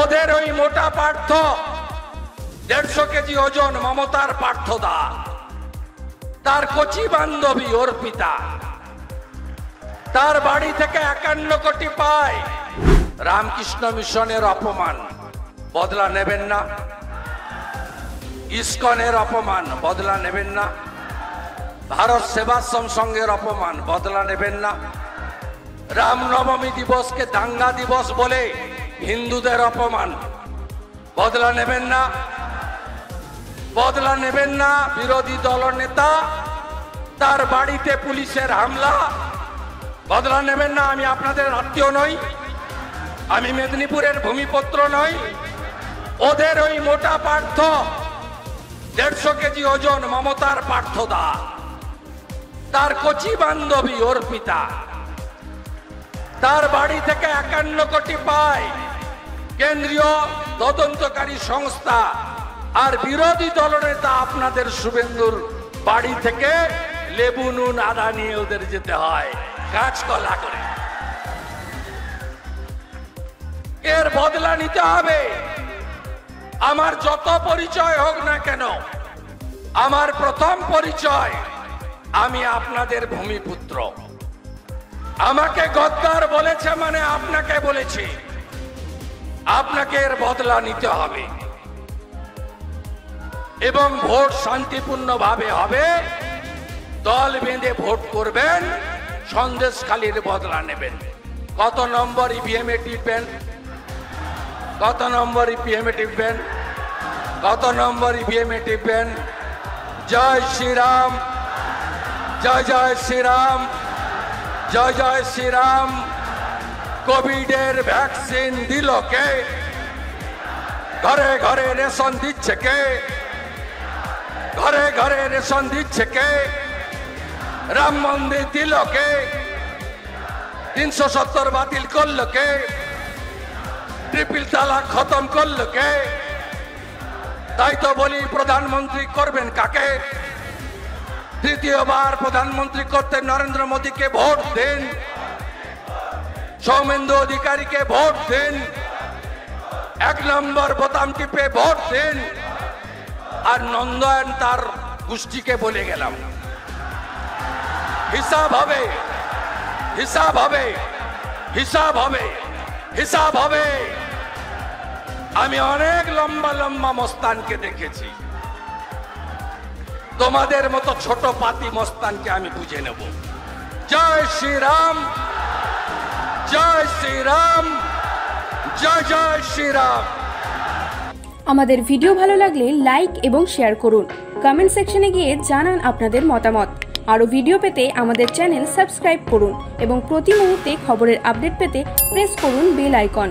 ওদের ওই মোটা পার্থ 150 কেজি ওজন মমতার পার্থদা, তার কচি বান্ধবী অর্পিতা, তার বাড়ি থেকে 51 কোটি পায়। রামকৃষ্ণ মিশনের অপমান বদলা নেবেন না? ইসকনের অপমান বদলা নেবেন না? ভারত সেবাশ্রম সংঘের অপমান বদলা নেবেন না? রামনবমী দিবসকে দাঙ্গা দিবস বলে হিন্দুদের অপমান বদলা নেবেন না? বদলা নেবেন না? বিরোধী দলনেতা তার বাড়িতে পুলিশের হামলা বদলা নেবেন না? আমি আপনাদের আত্মীয় নই, আমি মেদিনীপুরের ভূমিপুত্র নই। ওদের ওই মোটা পার্থ 150 কেজি ওজন মমতার পার্থদা, তার কচি বান্ধবী অর্পিতা, তার বাড়ি থেকে 51 কোটি পায় কেন্দ্রীয় তদন্তকারী সংস্থা। আর বিরোধী দলনেতা আপনাদের শুভেন্দুর বাড়ি থেকে লেবু নুন আদা নিয়ে ওদের যেতে হয় কাঁচকলা করে। এর বদলা নিতে হবে। আমার যত পরিচয় হোক না কেন, আমার প্রথম পরিচয় আমি আপনাদের ভূমিপুত্র। আমাকে গদ্দার বলেছে মানে আপনাকে বলেছি, আপনাকে এর বদলা নিতে হবে এবং ভোট শান্তিপূর্ণভাবে হবে। দল বেঁধে ভোট করবেন, সন্দেশখালীর বদলা নেবেন। কত নম্বর ইভিএম এ টিপবেন? কত নম্বর ইভিএম এ টিপবেন? কত নম্বর ইভিএম এ টিপবেন? জয় শ্রীরাম, জয় জয় শ্রীরাম, জয় জয় শ্রীরাম। কোভিডের ভ্যাকসিন দিল কে? ঘরে ঘরে রেশন দিচ্ছে কে? ঘরে ঘরে রেশন দিচ্ছে কে? রাম মন্দির দিল কে? 370 বাতিল করলো কে? ট্রিপল তালাক খতম করলো কে? তাই তো বলি, প্রধানমন্ত্রী করবেন কাকে? তৃতীয়বার প্রধানমন্ত্রী করতে নরেন্দ্র মোদীকে ভোট দিন, সৌমেন্দু অধিকারীকে ভোট দিন, 1 নম্বর বোতাম টিপে ভোট দিন। আর নন্দন তার গোষ্ঠীকে বলে গেলাম, হিসাব হবে, হিসাব হবে, হিসাব হবে, হিসাব হবে। আমি অনেক লম্বা লম্বা মস্তানকে দেখেছি, তোমাদের মতো ছোট পাতি মস্তানকে আমি বুঝে নেব। জয় শ্রীরাম, জয় শ্রীরাম, জয় জয় শ্রীরাম। আমাদের ভিডিও ভালো লাগলে লাইক এবং শেয়ার করুন। কমেন্ট সেকশনে গিয়ে জানান আপনাদের মতামত। আরও ভিডিও পেতে আমাদের চ্যানেল সাবস্ক্রাইব করুন এবং প্রতি মুহূর্তে খবরের আপডেট পেতে প্রেস করুন বেল আইকন।